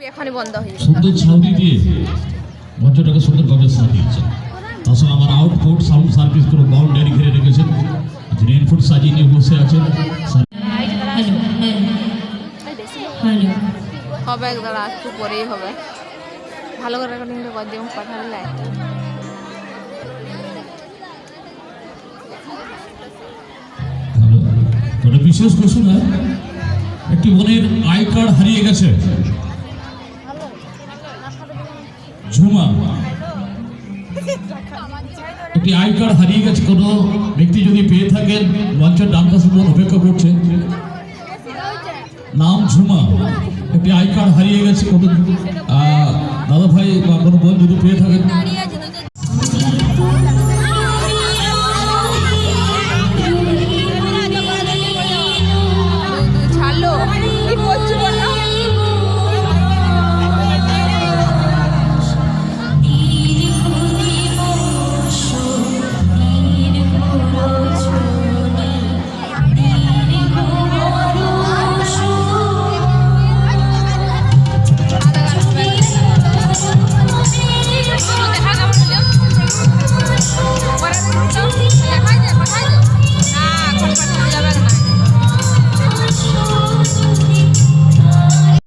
এখানে বন্ধ হয়ে সুন্দর ছাউনি দিয়ে মঞ্চটাকে সুন্দরভাবে সাজিয়েছেন। তার সঙ্গে আমার আউটপুট সাউন্ড সার্ভিস করে বাউন্ডারি ঘিরে রেখেছেন, যিনি ইনপুট সাজিয়ে নিয়ে বসে আছেন। হবে একদম একটু পরেই হবে, ভালো করে রেকর্ডিং করে দিব পাঠালে লাইট। তবে বিশেষ ঘোষণা, একটি বোনের আই কার্ড হারিয়ে গেছে। ঝুমা একটি আই কার্ড হারিয়ে গেছে। কোনো ব্যক্তি যদি পেয়ে থাকেন, মঞ্চের ডান পাশে বোন অপেক্ষা করছে। নাম ঝুমা, একটি আই কার্ড হারিয়ে গেছে। কোনো দাদা ভাই বা কোনো বোন যদি পেয়ে থাকেন,